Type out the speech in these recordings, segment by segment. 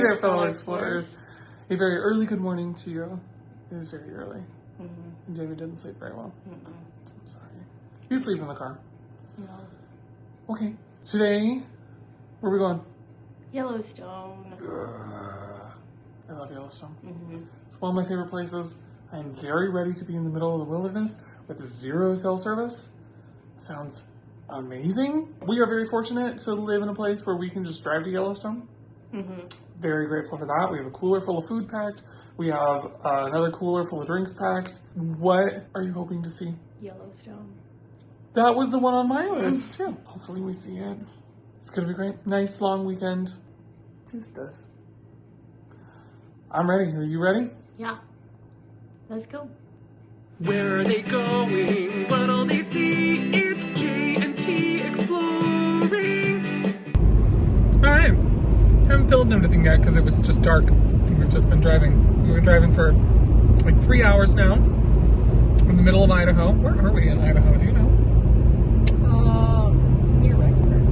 there, fellow explorers. A very early good morning to you. It is very early. And Jamie didn't sleep very well. I'm sorry. You sleep in the car. No. Okay. Today, where are we going? Yellowstone. I love Yellowstone. It's one of my favorite places. I am very ready to be in the middle of the wilderness with 0 cell service. Sounds amazing. We are very fortunate to live in a place where we can just drive to Yellowstone. Very grateful for that. We have a cooler full of food packed. We have another cooler full of drinks packed. What are you hoping to see? Yellowstone. That was the one on my list too. Hopefully we see it. It's gonna be great. Nice long weekend. Just us. I'm ready. Are you ready? Yeah. Let's go. Where are they going? What'll they see? It's J&T exploring. All right. Haven't filmed anything yet because it was just dark. We've just been driving. We've been driving for like 3 hours now. We're in the middle of Idaho. Where are we in Idaho? Do you know? Near Rexburg.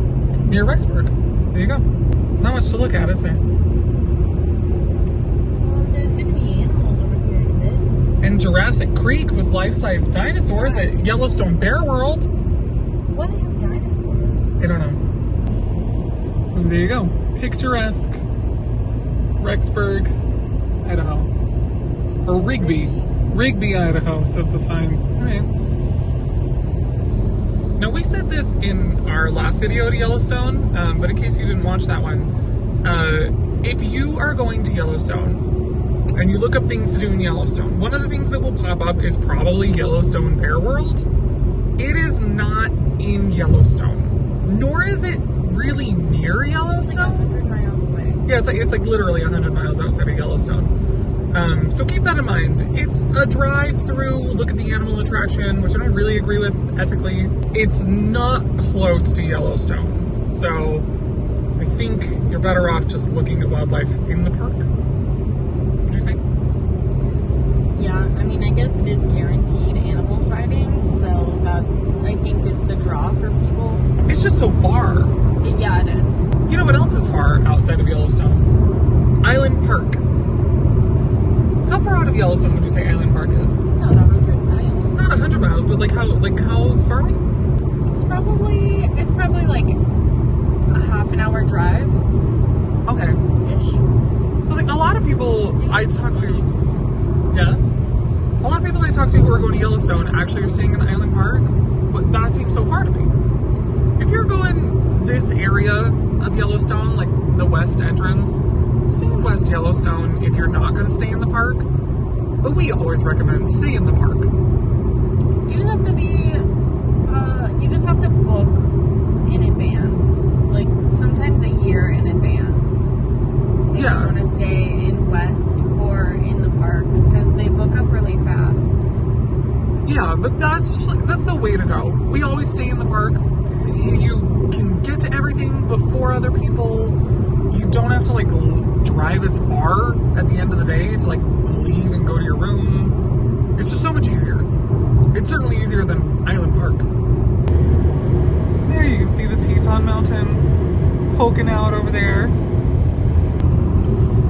Near Rexburg. There you go. Not much to look at, is there? There's gonna be animals over here in a bit. And Jurassic Creek with life-size dinosaurs at Yellowstone Bear World. Why do they have dinosaurs? I don't know. And there you go. Picturesque Rexburg, Idaho. Or Rigby, Idaho, says the sign. All right. Now, we said this in our last video to Yellowstone, but in case you didn't watch that one, if you are going to Yellowstone and you look up things to do in Yellowstone, one of the things that will pop up is probably Yellowstone Bear World. It is not in Yellowstone, nor is it really near Yellowstone. It's like 100 miles away. Yeah, it's like literally 100 miles outside of Yellowstone. So keep that in mind. It's a drive through, look at the animal attraction, which I don't really agree with ethically. It's not close to Yellowstone. So I think you're better off just looking at wildlife in the park. What'd you say? Yeah, I mean, I guess it is guaranteed animal sightings, so that I think is the draw for people. It's just so far. Yeah, it is. You know what else is far outside of Yellowstone? Island Park. How far out of Yellowstone would you say Island Park is? Not 100 miles. Not 100 miles, but how far away? It's probably like a half an hour drive. Okay. Ish. So like a lot of people I talk to, a lot of people I talk to who are going to Yellowstone actually are staying in Island Park, but that seems so far to me. If you're going this area of Yellowstone, like the west entrance, stay in West Yellowstone if you're not going to stay in the park. But we always recommend stay in the park. You just have to you just have to book in advance. Like sometimes a year in advance. If you want to stay in West or in the park because they book up really fast. Yeah, but that's the way to go. We always stay in the park. You can get to everything before other people. You don't have to like drive as far at the end of the day to like leave and go to your room. It's just so much easier. It's certainly easier than Island Park. There you can see the Teton Mountains poking out over there.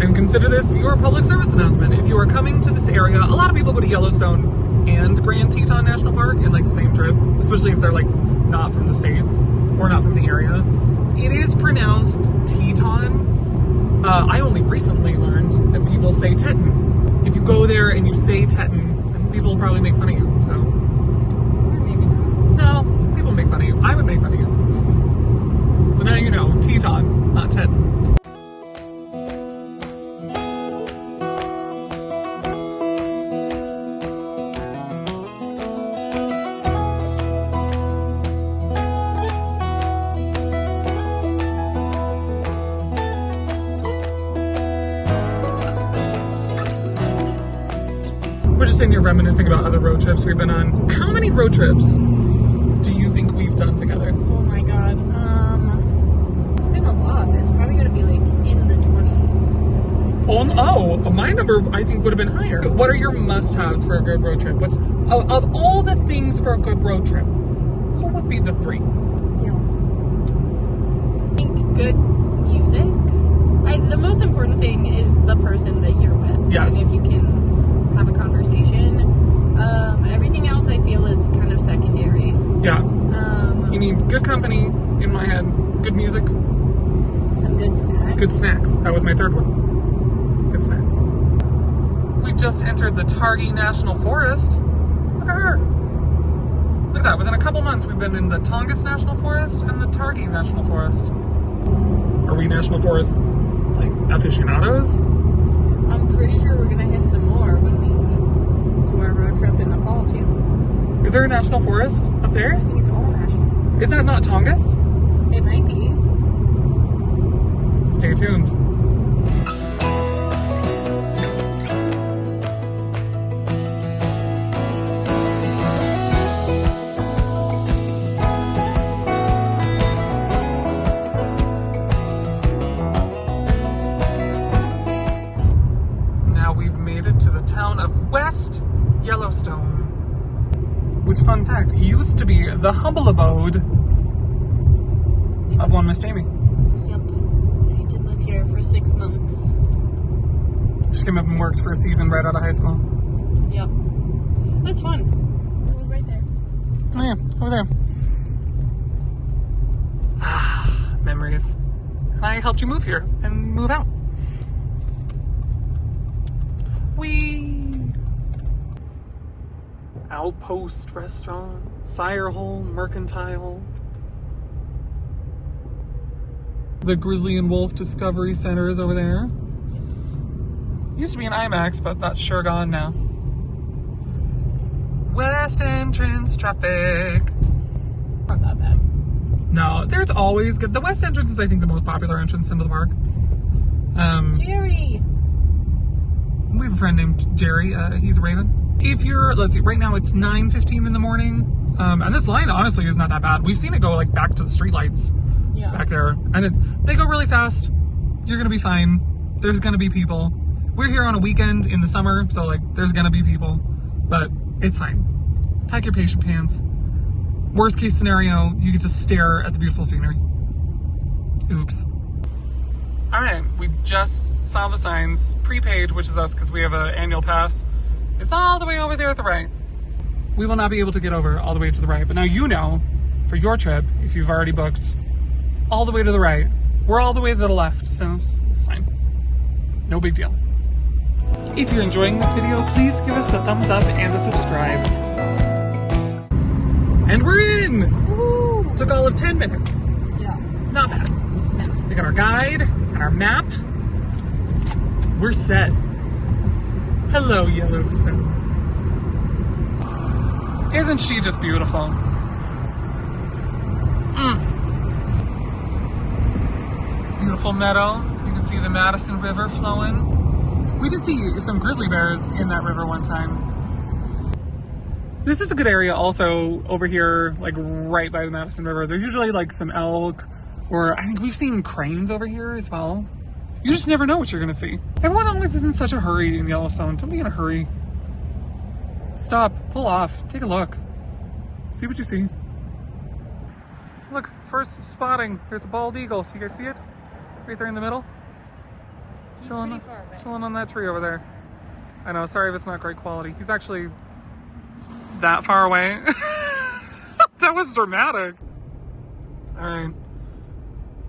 And consider this your public service announcement. If you are coming to this area, a lot of people go to Yellowstone and Grand Teton National Park in like the same trip, especially if they're like not from the States or not from the area. It is pronounced Teton. I only recently learned that people say Teton. If you go there and you say Teton, I think people will probably make fun of you, so. Or maybe not. No, people make fun of you. I would make fun of you. So now you know, Teton, not Teton. We're just sitting here reminiscing about other road trips we've been on. How many road trips do you think we've done together? Oh my god. It's been a lot. It's probably gonna be like in the 20s. Oh, my number I think would have been higher. What are your must-haves for a good road trip? What's of all the things for a good road trip? What would be the 3? Yeah. I think good music. The most important thing Yes. If you can have a conversation. Everything else I feel is kind of secondary. Yeah. You need good company, in my head, good music. Some good snacks. Good snacks. That was my third one. Good snacks. We just entered the Targhee National Forest. Look at her. Look at that. Within a couple months, we've been in the Tongass National Forest and the Targhee National Forest. Are we National Forest, like, aficionados? I'm pretty sure we're going to hit some more when we do our road trip in the fall, too. Is there a national forest up there? I think it's all national forest. Is that not Tongass? It might be. Stay tuned. Now we've made it to the town of West Yellowstone, which, fun fact, used to be the humble abode of one Miss Jamie. Yep. I did live here for 6 months. She came up and worked for a season right out of high school. Yep. It was fun. It was right there. Oh yeah, over there. Memories. I helped you move here and move out. Outpost Restaurant, Firehole, Mercantile. The Grizzly and Wolf Discovery Center is over there. Used to be an IMAX, but that's sure gone now. West entrance traffic. Not that bad. No, there's always good. The west entrance is, I think, the most popular entrance into the park. Jerry! We have a friend named Jerry. He's a Raven. If you're, let's see, right now it's 9:15 in the morning. And this line, honestly, is not that bad. We've seen it go, like, back to the streetlights back there. And they go really fast. You're going to be fine. There's going to be people. We're here on a weekend in the summer, so, like, there's going to be people. But it's fine. Pack your patient pants. Worst case scenario, you get to stare at the beautiful scenery. Oops. All right, we just saw the signs. Prepaid, which is us because we have an annual pass, is all the way over there at the right. We will not be able to get over all the way to the right, but now you know, for your trip, if you've already booked, all the way to the right. We're all the way to the left, so it's fine. No big deal. If you're enjoying this video, please give us a thumbs up and a subscribe. And we're in! Woo! Took all of 10 minutes. Yeah. Not bad. We got our guide and our map. We're set. Hello, Yellowstone. Isn't she just beautiful? It's a beautiful meadow. You can see the Madison River flowing. We did see some grizzly bears in that river one time. This is a good area also over here, like right by the Madison River. There's usually like some elk, or I think we've seen cranes over here as well. You just never know what you're gonna see. Everyone always is in such a hurry in Yellowstone. Don't be in a hurry. Stop, pull off, take a look. See what you see. Look, first spotting. There's a bald eagle. So you guys see it? Right there in the middle? Chilling on that tree over there. I know, sorry if it's not great quality. He's actually that far away. That was dramatic. All right,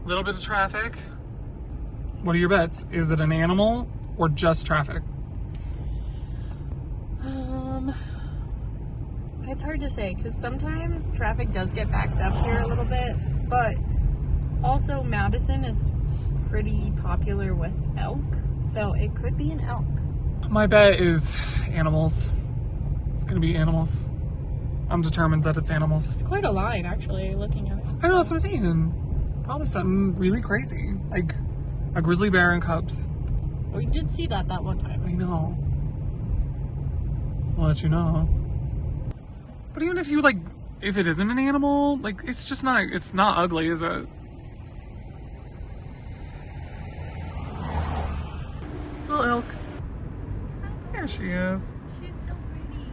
little bit of traffic. What are your bets? Is it an animal or just traffic? It's hard to say because sometimes traffic does get backed up here a little bit, but also Madison is pretty popular with elk, so it could be an elk. My bet is animals. It's gonna be animals. I'm determined that it's animals. It's quite a line, actually, looking at it. I know, that's what I'm saying. Probably something really crazy, like a grizzly bear and cubs. We did see that one time. I know. I'll let you know. But even if you like, if it isn't an animal, like it's just not, it's not ugly, is it? Little elk. There she is. She's so pretty.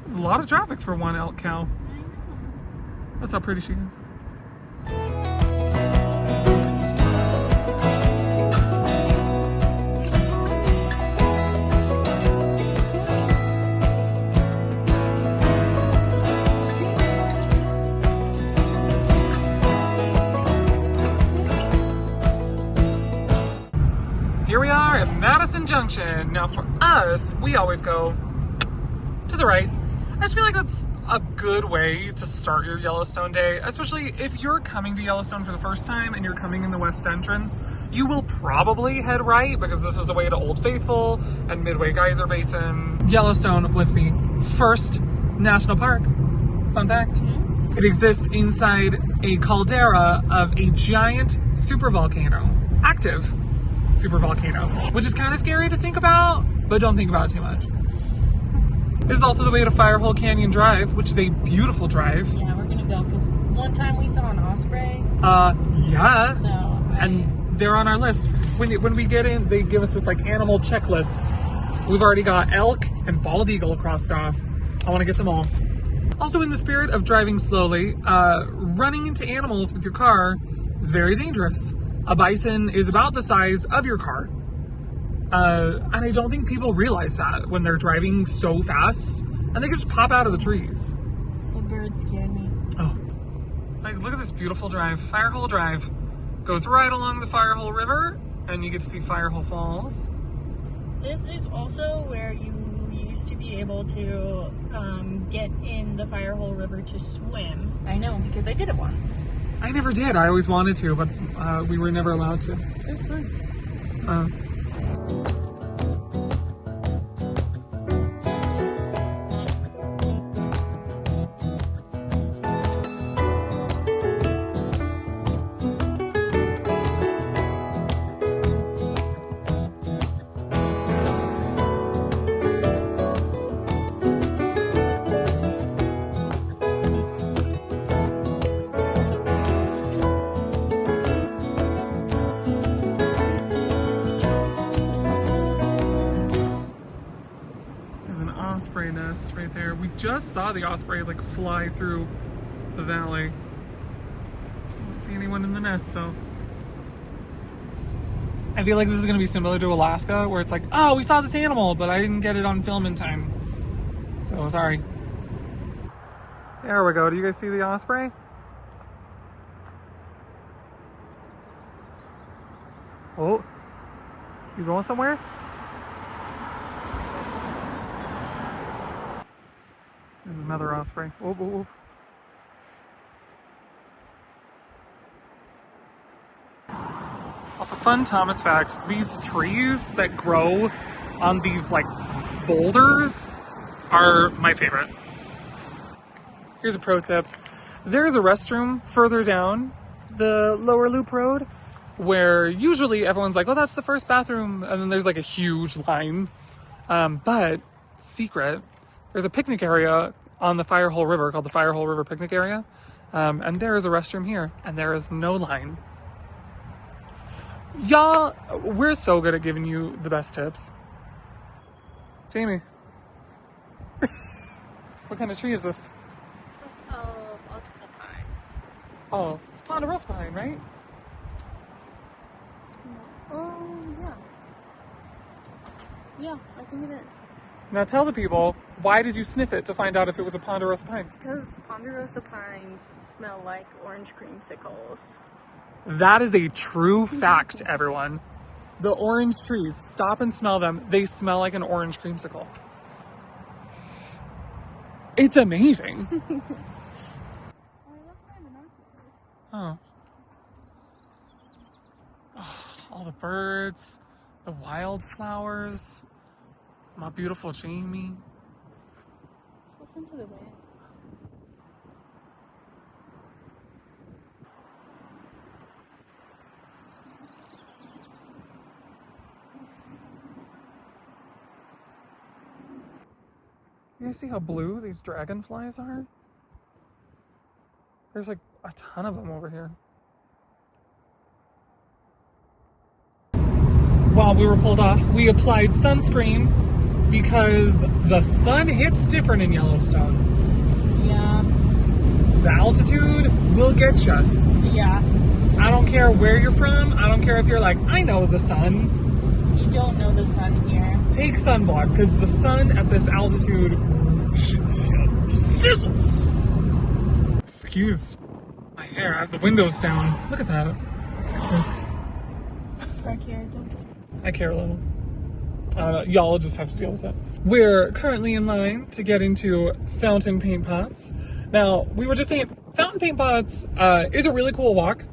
There's a lot of traffic for one elk cow. I know. That's how pretty she is. Here we are at Madison Junction. Now for us, we always go to the right. I just feel like that's a good way to start your Yellowstone day, especially if you're coming to Yellowstone for the first time and you're coming in the west entrance. You will probably head right because this is the way to Old Faithful and Midway Geyser Basin. Yellowstone was the first national park. Fun fact. It exists inside a caldera of a giant supervolcano. Active supervolcano, which is kind of scary to think about, but don't think about it too much. It is also the way to Firehole Canyon Drive, which is a beautiful drive. Yeah, we're gonna go because one time we saw an osprey. Yeah. So, and they're on our list. When we get in, they give us this like animal checklist. We've already got elk and bald eagle crossed off. I want to get them all. Also, in the spirit of driving slowly, running into animals with your car is very dangerous. A bison is about the size of your car. And I don't think people realize that when they're driving so fast and they can just pop out of the trees. The bird scared me. Oh, like look at this beautiful drive. Firehole Drive goes right along the Firehole River and you get to see Firehole Falls. This is also where you used to be able to get in the Firehole River to swim. I know because I did it once. I never did. I always wanted to, but we were never allowed to. It was fun. Osprey nest right there. We just saw the osprey like fly through the valley. Don't see anyone in the nest though. I feel like this is gonna be similar to Alaska where it's like, oh, we saw this animal, but I didn't get it on film in time. So sorry. There we go. Do you guys see the osprey? Oh, you going somewhere? There's another osprey. Whoop, whoop, whoop. Also, fun Thomas fact, these trees that grow on these like boulders are my favorite. Here's a pro tip. There's a restroom further down the lower loop road where usually everyone's like, oh, that's the first bathroom. And then there's like a huge line. But secret, there's a picnic area on the Firehole River called the Firehole River Picnic Area. And there is a restroom here and there is no line. Y'all, we're so good at giving you the best tips. Jamie. What kind of tree is this? That's multiple pine. Oh, it's ponderosa pine, right? Oh, yeah. Yeah, I think it is. Now tell the people, why did you sniff it to find out if it was a ponderosa pine? Because ponderosa pines smell like orange creamsicles. That is a true fact, everyone. The orange trees, stop and smell them. They smell like an orange creamsicle. It's amazing. Oh. Oh, all the birds, the wildflowers, my beautiful Jamie. Just listen to the wind. You guys see how blue these dragonflies are? There's like a ton of them over here. While we were pulled off, we applied sunscreen because the sun hits different in Yellowstone. Yeah. The altitude will get you. Yeah. I don't care where you're from. I don't care if you're like, I know the sun. You don't know the sun here. Take sunblock because the sun at this altitude sizzles. Excuse my hair. I have the windows down. Look at that. This. Back here, don't get it. I care a little. I don't know. Y'all just have to deal with it. We're currently in line to get into fountain paint pots. Now, we were just saying, fountain paint pots is a really cool walk.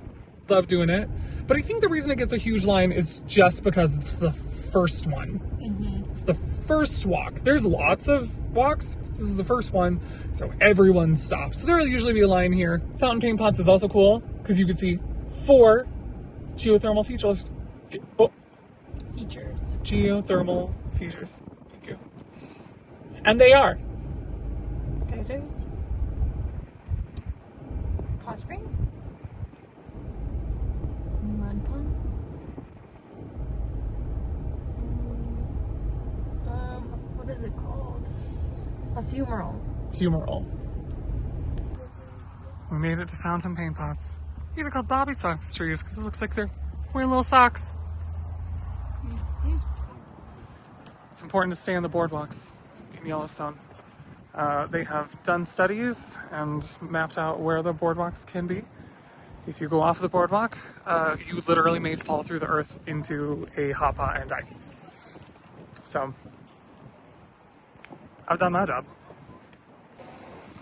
Love doing it. But I think the reason it gets a huge line is just because it's the first one. Mm-hmm. It's the first walk. There's lots of walks. This is the first one, so everyone stops. So there'll usually be a line here. Fountain paint pots is also cool because you can see 4 geothermal features. Geothermal features. Thank you. And they are geysers, hot spring, mud pond, what is it called? A fumarole. We made it to fountain paint pots. These are called bobby socks trees because it looks like they're wearing little socks. It's important to stay on the boardwalks in Yellowstone. They have done studies and mapped out where the boardwalks can be. If you go off the boardwalk, you literally may fall through the earth into a hot pot and die. So, I've done my job.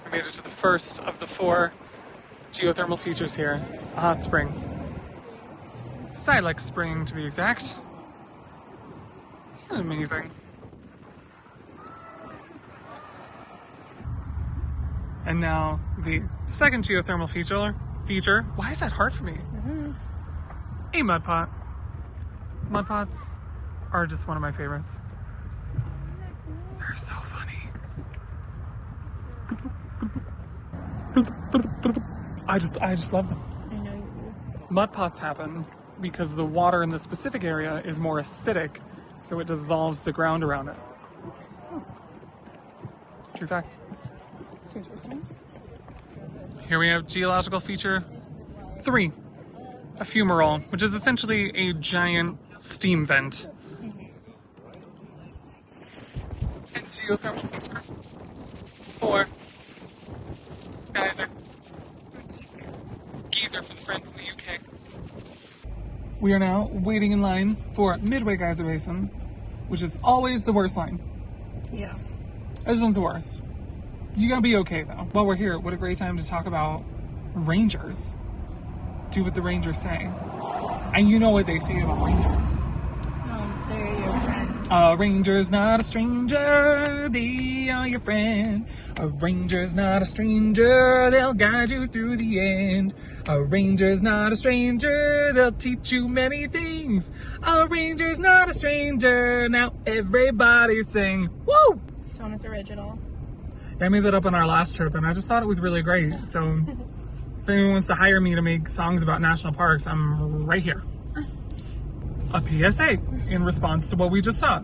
I made it to the first of the 4 geothermal features here, a hot spring. Silex Spring, to be exact. Amazing. And now the second geothermal feature. Why is that hard for me? Mm-hmm. A mud pot. Mud pots are just one of my favorites. They're so funny. I just love them. I know you do. Mud pots happen because the water in the specific area is more acidic, so it dissolves the ground around it. True fact. That's interesting. Here we have geological feature 3, a fumarole, which is essentially a giant steam vent. And geothermal feature 4, geyser. Geezer for the friends in the UK. We are now waiting in line for Midway Geyser Basin, which is always the worst line. Yeah. This one's the worst. You gotta be okay though. While we're here, what a great time to talk about rangers. Do what the rangers say. And you know what they say about rangers. They're your friend. A ranger's not a stranger, they are your friend. A ranger's not a stranger, they'll guide you through the end. A ranger's not a stranger, they'll teach you many things. A ranger's not a stranger, now everybody sing. Woo! Thomas Original. I made that up on our last trip and I just thought it was really great. So if anyone wants to hire me to make songs about national parks, I'm right here. A PSA in response to what we just saw.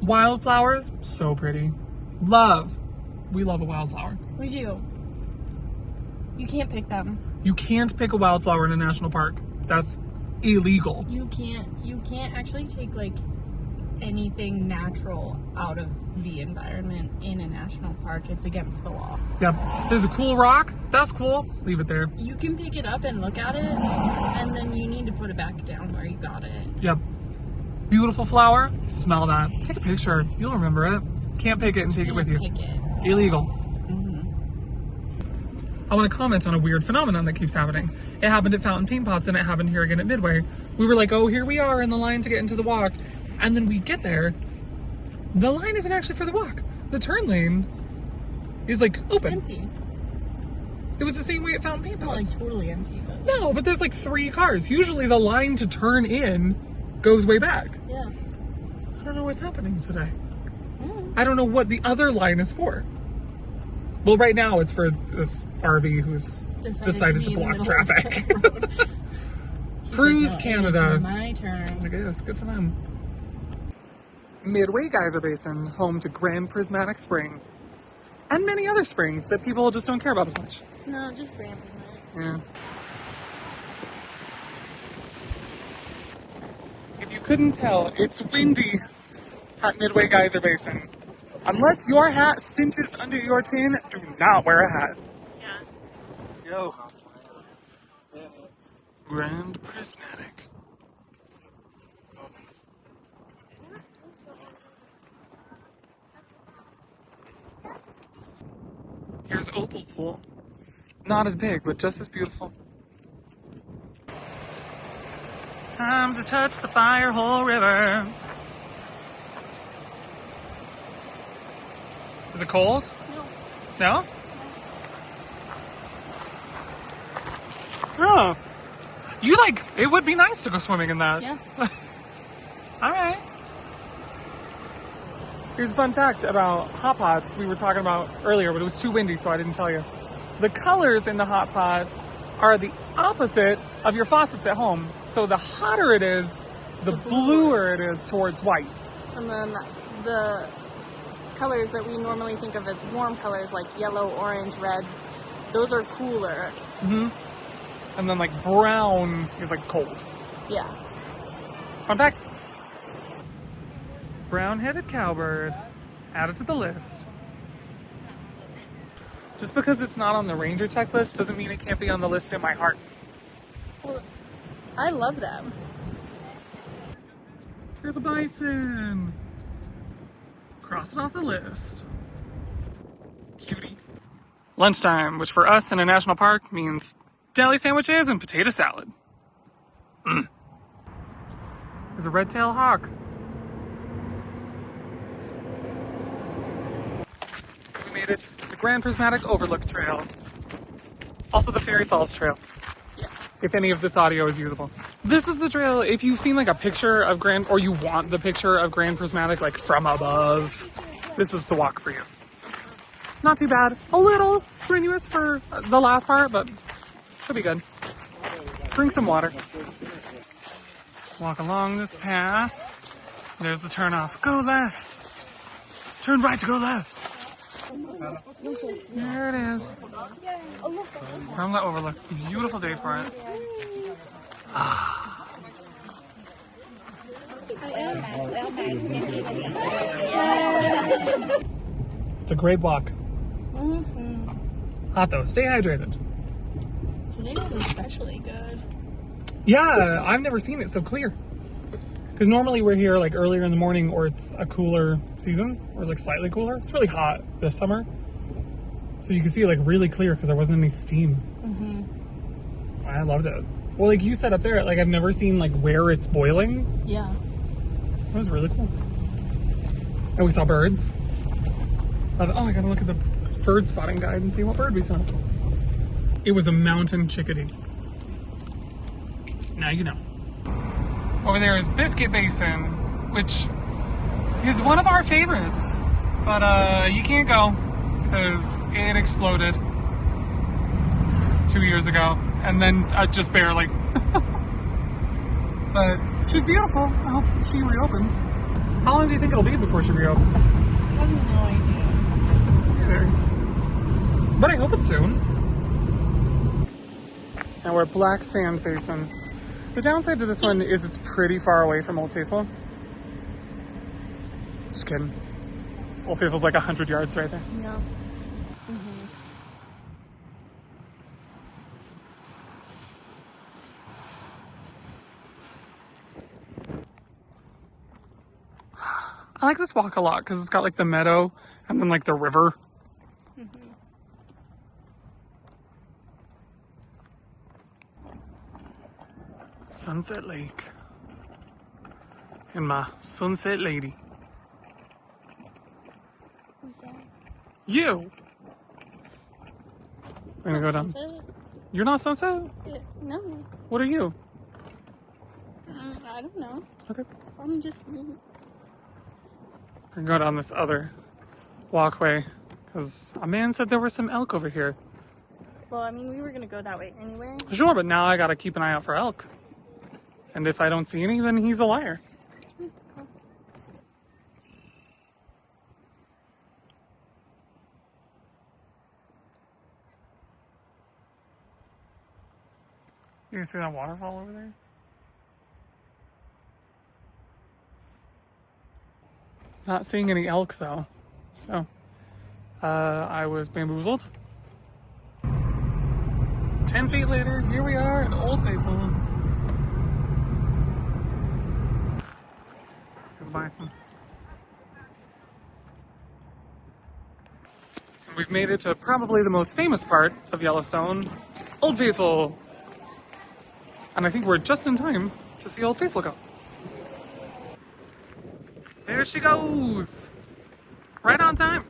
Wildflowers, so pretty. We love a wildflower. We do. You can't pick them. You can't pick a wildflower in a national park. That's illegal. You can't actually take like anything natural out of the environment in a national park. It's against the law. Yep. There's a cool rock. That's cool. Leave it there. You can pick it up and look at it, and then you need to put it back down where you got it. Yep. Beautiful flower. Smell that. Take a picture. You'll remember it. Can't pick it and take it with you. Pick it. Illegal. Mm-hmm. I want to comment on a weird phenomenon that keeps happening. It happened at Fountain Paint Pots and it happened here again at Midway. We were like, oh, here we are in the line to get into the walk. And then we get there, the line isn't actually for the walk. The turn lane is like open. Empty. It was the same way at Fountain Paint Not Pots. like totally empty, but No, but there's like 3 cars. Usually the line to turn in goes way back. yeah. I don't know what's happening today. Mm. I don't know what the other line is for. Well, right now it's for this RV who's decided to block traffic. Cruise like, no, Canada. It's my turn. I guess, good for them. Midway Geyser Basin, home to Grand Prismatic Spring, and many other springs that people just don't care about as much. No, just Grand Prismatic. Yeah. If you couldn't tell, it's windy at Midway Geyser Basin. Unless your hat cinches under your chin, do not wear a hat. Yeah. Yo. Grand Prismatic. opal pool. Not as big, but just as beautiful. Time to touch the Firehole River. Is it cold? No. No? Oh. You like, it would be nice to go swimming in that. Yeah. Alright. Here's a fun fact about hot pots we were talking about earlier, but it was too windy, so I didn't tell you. The colors in the hot pot are the opposite of your faucets at home. So the hotter it is, the bluer it is towards white. And then the colors that we normally think of as warm colors, like yellow, orange, reds, those are cooler. Mm-hmm. And then like brown is like cold. Yeah. Fun fact. Brown-headed cowbird. Added to the list. Just because it's not on the ranger checklist doesn't mean it can't be on the list in my heart. Well, I love them. Here's a bison. Cross it off the list. Cutie. Lunchtime, which for us in a national park means deli sandwiches and potato salad. There's a red-tailed hawk. We made it to the Grand Prismatic Overlook Trail. Also the Fairy Falls Trail. Yeah. If any of this audio is usable. This is the trail, if you've seen like a picture of Grand, or you want the picture of Grand Prismatic like from above, this is the walk for you. Not too bad. A little strenuous for the last part, but should be good. Drink some water. Walk along this path. There's the turnoff. Go left. Turn right to go left. There it is. From the overlook. Beautiful day for it. It's a great walk. Hot though. Stay hydrated. Today was especially good. Yeah, I've never seen it so clear. Because normally we're here like earlier in the morning, or it's a cooler season, or it's like slightly cooler. It's really hot this summer. So you can see it like really clear because there wasn't any steam. I loved it. Well, like you said up there, like I've never seen like where it's boiling. Yeah. It was really cool. And we saw birds. Oh, I gotta look at the bird spotting guide and see what bird we saw. It was a mountain chickadee. Now you know. Over there is Biscuit Basin, which is one of our favorites. But you can't go because it exploded 2 years ago. And then just barely. But she's beautiful. I hope she reopens. How long do you think it'll be before she reopens? I have no idea. But I hope it's soon. Now we're at Black Sand Basin. The downside to this one is it's pretty far away from Old Faithful. Just kidding. Old Faithful's like 100 yards right there. Yeah. I like this walk a lot because it's got like the meadow and then like the river. Sunset Lake. And my sunset lady. Who's that? You! We're gonna go down. Sunset? You're not Sunset? No. What are you? I don't know. Okay. I'm just me. We're gonna go down this other walkway because a man said there were some elk over here. Well, I mean, we were gonna go that way anyway. Sure, but now I gotta keep an eye out for elk. And if I don't see any, then he's a liar. You can see that waterfall over there? Not seeing any elk though. So, I was bamboozled. 10 feet later, here we are at Old Faithful. There's bison. we've made it to probably the most famous part of Yellowstone, Old Faithful. And I think we're just in time to see Old Faithful go. There she goes! Right on time.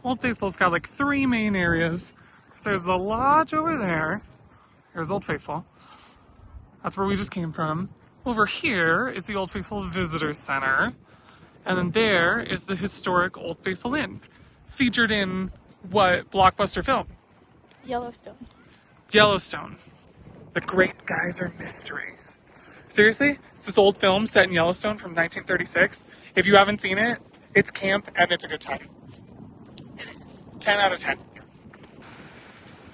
Old Faithful's got like 3 main areas. So there's a lodge over there. There's Old Faithful. That's where we just came from. Over here is the Old Faithful Visitor Center. And then there is the historic Old Faithful Inn. Featured in what blockbuster film? Yellowstone. Yellowstone. The Great Geyser Mystery. Seriously? It's this old film set in Yellowstone from 1936. If you haven't seen it, it's camp and it's a good time. 10 out of 10.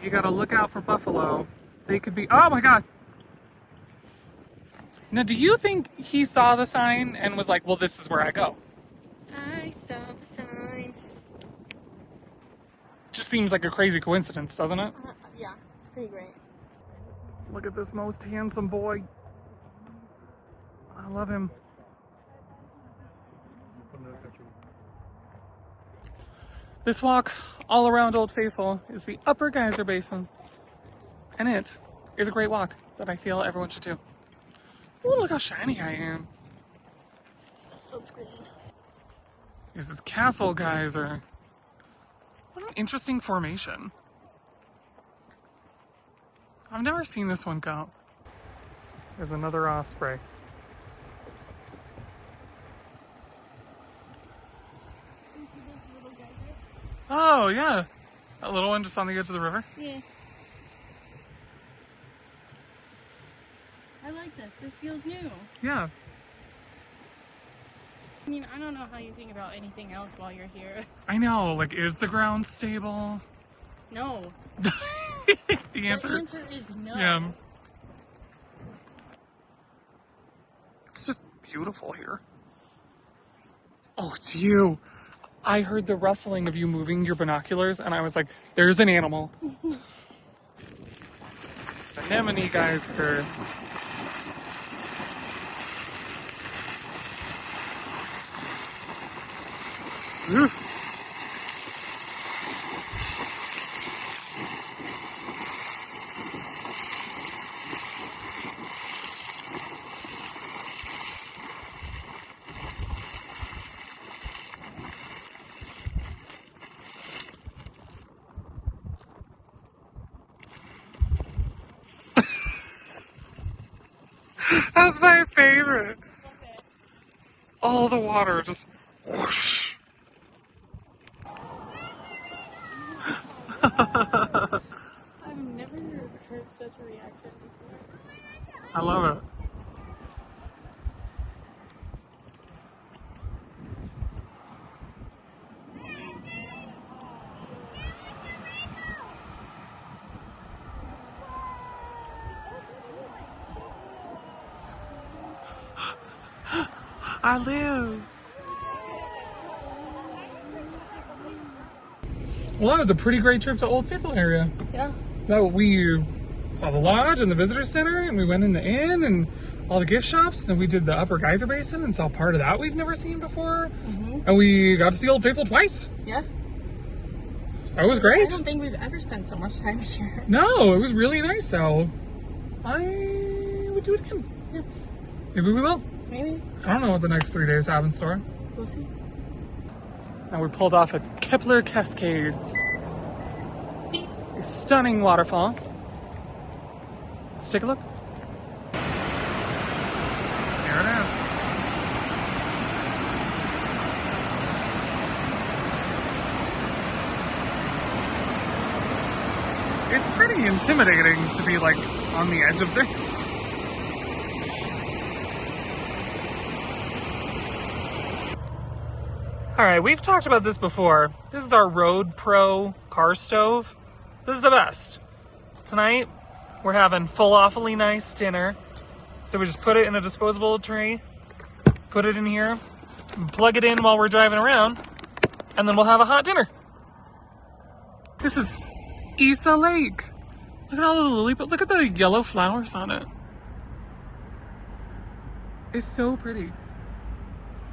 You gotta look out for buffalo. They could be, oh my god. Now, do you think he saw the sign and was like, well, this is where I go? I saw the sign. Just seems like a crazy coincidence, doesn't it? Yeah, it's pretty great. Look at this most handsome boy. I love him. This walk all around Old Faithful is the Upper Geyser Basin. And it is a great walk that I feel everyone should do. Ooh, look how shiny I am. Sunscreen. This is Castle Geyser. What an interesting formation. I've never seen this one go. There's another osprey. Oh, yeah. That little one just on the edge of the river. Yeah. I like this. This feels new. Yeah. I mean, I don't know how you think about anything else while you're here. I know. Like, is the ground stable? No. The answer is no. Yeah. It's just beautiful here. Oh, it's you. I heard the rustling of you moving your binoculars, and I was like, there's an animal. It's an anemone geyser. Ooh. That's my favorite. Okay. All the water just whoosh. I've never heard such a reaction before. I love it. I live. Well, that was a pretty great trip to Old Faithful area. Yeah. That we saw the lodge and the visitor center, and we went in the inn and all the gift shops. Then we did the Upper Geyser Basin and saw part of that we've never seen before. Mm-hmm. And we got to see Old Faithful twice. Yeah. That was great. I don't think we've ever spent so much time here. No, it was really nice. So I would do it again. Yeah. Maybe we will. Maybe. I don't know what the next 3 days have in store. We'll see. Now we pulled off at Kepler Cascades. A stunning waterfall. Let's take a look. There it is. It's pretty intimidating to be like on the edge of this. All right, we've talked about this before. This is our Road Pro car stove. This is the best. Tonight, we're having full awfully nice dinner. So we just put it in a disposable tray, put it in here, plug it in while we're driving around, and then we'll have a hot dinner. This is Isa Lake. Look at all the lily, but look at the yellow flowers on it. It's so pretty.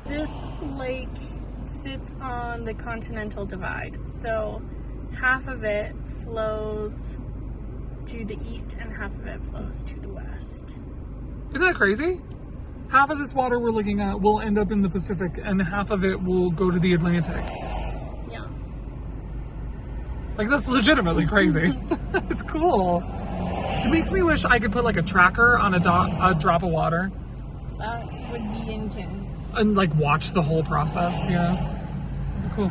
This lake sits on the Continental Divide, so half of it flows to the east and half of it flows to the west. Isn't that crazy? Half of this water we're looking at will end up in the Pacific and half of it will go to the Atlantic. Yeah. Like, that's legitimately crazy. It's cool. It makes me wish I could put like a tracker on a drop of water. That would be intense. And like watch the whole process, yeah. That'd be cool.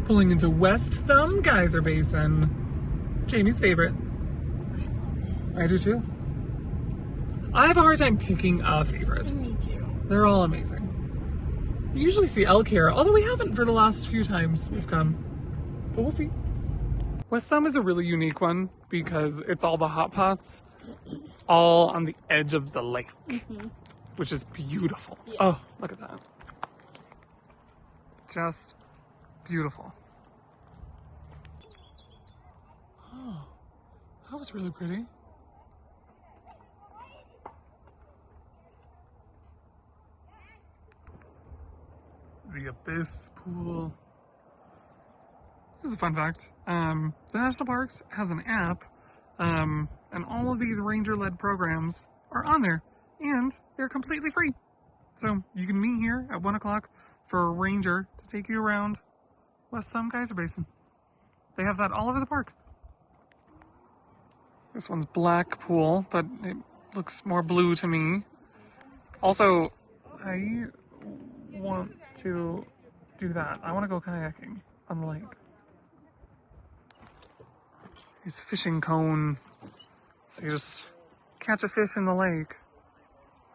Pulling into West Thumb Geyser Basin. Jamie's favorite. I do too. I have a hard time picking a favorite. Me too. They're all amazing. We usually see elk here, although we haven't for the last few times we've come. But we'll see. West Thumb is a really unique one because it's all the hot pots all on the edge of the lake, which is beautiful. Yes. Oh, look at that. Just beautiful. Oh, that was really pretty. The Abyss Pool. This is a fun fact. The National Parks has an app, and all of these ranger-led programs are on there, and they're completely free. So you can meet here at 1 o'clock for a ranger to take you around West Thumb Geyser Basin. They have that all over the park. This one's black pool, but it looks more blue to me. Also, I want to do that. I want to go kayaking on the lake. There's a fishing cone. So you just catch a fish in the lake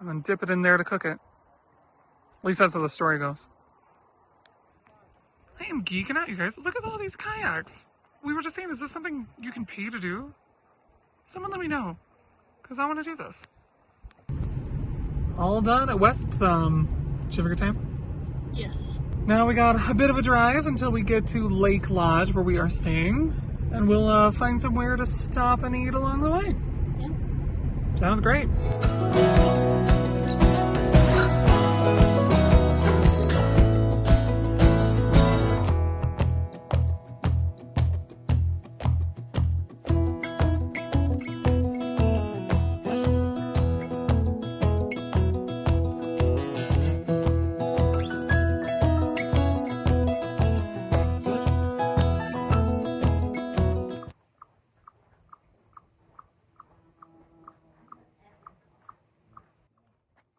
and then dip it in there to cook it. At least that's how the story goes. I am geeking out, you guys. Look at all these kayaks. We were just saying, is this something you can pay to do? Someone let me know, because I want to do this. All done at West Thumb. Did you have a good time? Yes. Now we got a bit of a drive until we get to Lake Lodge, where we are staying, and we'll find somewhere to stop and eat along the way. Yeah. Sounds great.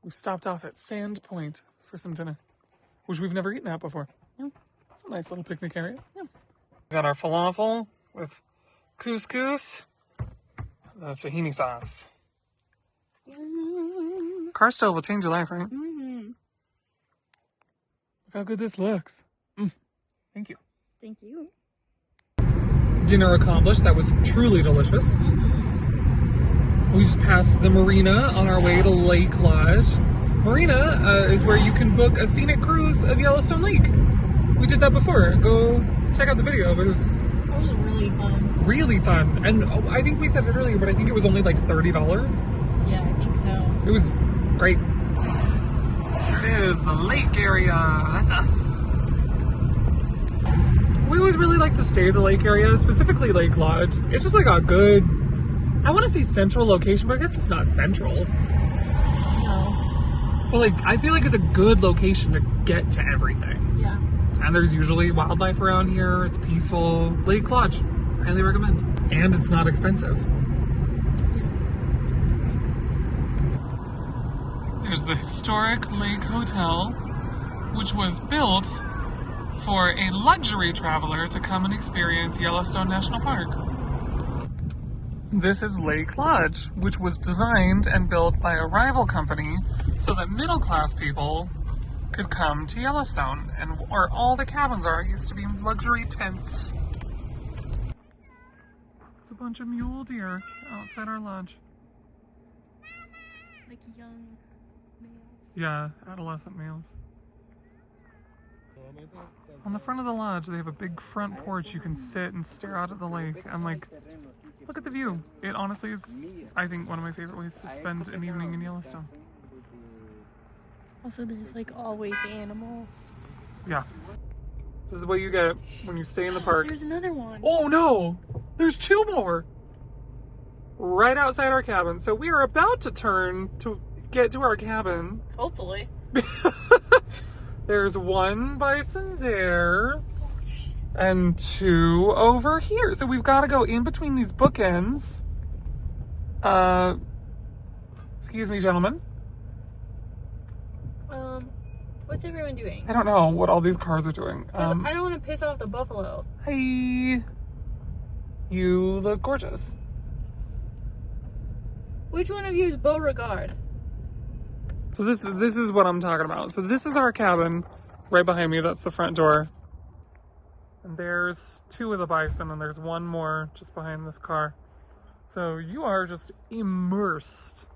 We stopped off at Sand Point for some dinner, which we've never eaten at before. Yeah. It's a nice little picnic area. Yeah. We got our falafel with couscous, the tahini sauce. Mm-hmm. Car stove will change your life, right? Mm-hmm. Look how good this looks. Thank you. Thank you. Dinner accomplished. That was truly delicious. We just passed the marina on our way to Lake Lodge. Marina is where you can book a scenic cruise of Yellowstone Lake. We did that before. Go check out the video. It was really fun. Really fun. And I think we said it earlier, but I think it was only like $30. Yeah, I think so. It was great. There it is, the lake area. That's us. We always really like to stay at the lake area, specifically Lake Lodge. It's just like a good, I want to say central location, but I guess it's not central. No. But like, I feel like it's a good location to get to everything. Yeah. And there's usually wildlife around here. It's peaceful. Lake Lodge, highly recommend. And it's not expensive. There's the historic Lake Hotel, which was built for a luxury traveler to come and experience Yellowstone National Park. This is Lake Lodge, which was designed and built by a rival company so that middle-class people could come to Yellowstone, and where all the cabins are used to be luxury tents. It's a bunch of mule deer outside our lodge. Like young males. Yeah, adolescent males. On the front of the lodge, they have a big front porch. You can sit and stare out at the lake and like, look at the view. It honestly is, I think, one of my favorite ways to spend an evening in Yellowstone. Also, there's like always animals. Yeah. This is what you get when you stay in the park. There's another one. Oh no! There's two more! Right outside our cabin. So we are about to turn to get to our cabin. Hopefully. There's one bison there and two over here. So we've got to go in between these bookends. Excuse me, gentlemen. What's everyone doing? I don't know what all these cars are doing. I don't want to piss off the buffalo. Hey, you look gorgeous. Which one of you is Beauregard? So this is what I'm talking about. So this is our cabin right behind me. That's the front door. And there's two of the bison and there's one more just behind this car. So you are just immersed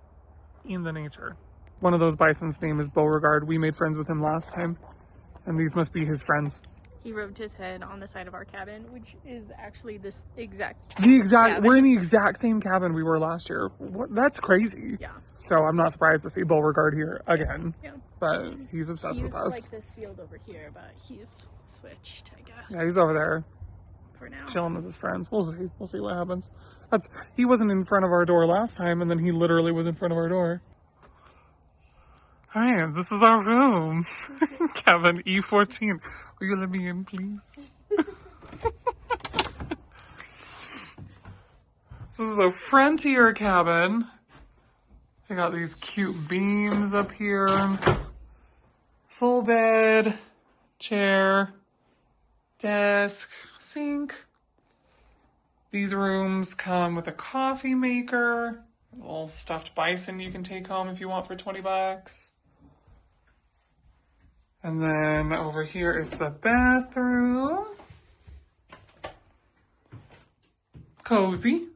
in the nature. One of those bison's name is Beauregard. We made friends with him last time. And these must be his friends. He rubbed his head on the side of our cabin, which is actually this exact cabin. We're in the exact same cabin we were last year. What? That's crazy. Yeah. So I'm not surprised to see Beauregard here again. Yeah. But he's obsessed with us. Like this field over here, but he's switched, I guess. Yeah, he's over there. For now. Chilling with his friends. We'll see. We'll see what happens. He wasn't in front of our door last time, and then he literally was in front of our door. Hi, this is our room. Cabin E14. Will you let me in, please? This is a frontier cabin. I got these cute beams up here. Full bed, chair, desk, sink. These rooms come with a coffee maker, a little stuffed bison you can take home if you want for 20 bucks. And then over here is the bathroom. Cozy.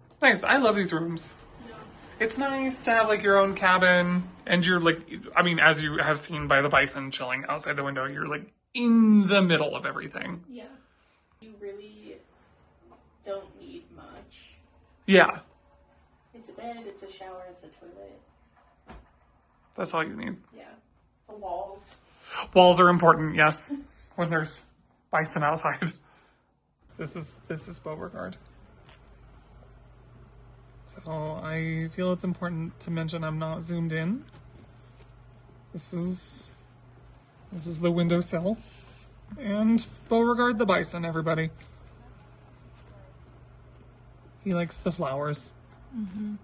It's nice. I love these rooms. Yeah. It's nice to have like your own cabin and you're like, I mean, as you have seen by the bison chilling outside the window, you're like in the middle of everything. Yeah. You really don't need much. Yeah. It's a bed, it's a shower, it's a toilet. That's all you need. Yeah. The walls. Walls are important, yes. When there's bison outside. This is Beauregard. So I feel it's important to mention I'm not zoomed in. This is the windowsill. And Beauregard the bison, everybody. He likes the flowers. Mm-hmm.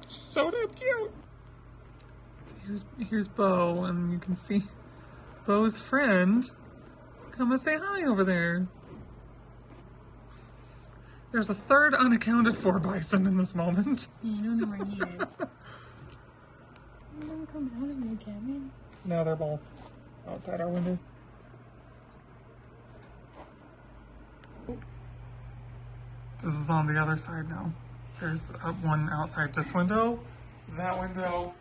So damn cute. Here's Beau, and you can see Beau's friend. Come and say hi over there. There's a third unaccounted for bison in this moment. Yeah, I don't know where he is. You never come out of your cabin? No, they're both outside our window. This is on the other side now. There's one outside this window, that window,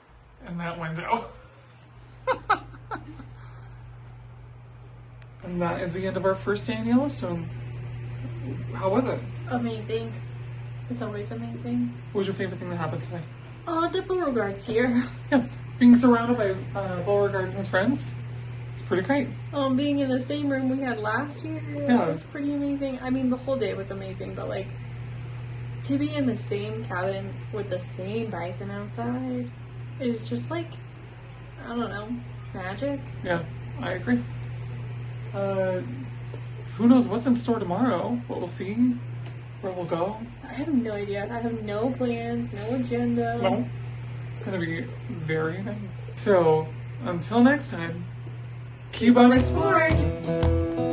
and that window. And that is the end of our first day in Yellowstone. How was it? Amazing. It's always amazing. What was your favorite thing that happened today? The Beauregard's here. Yeah, being surrounded by Beauregard and his friends. It's pretty great. Being in the same room we had last year, yeah. It was pretty amazing. I mean, the whole day was amazing, but like, to be in the same cabin with the same bison outside is just like, I don't know, magic. Yeah, I agree. Who knows what's in store tomorrow? What we'll see? Where we'll go? I have no idea. I have no plans, no agenda. No. It's gonna be very nice. So, until next time, Keep on exploring.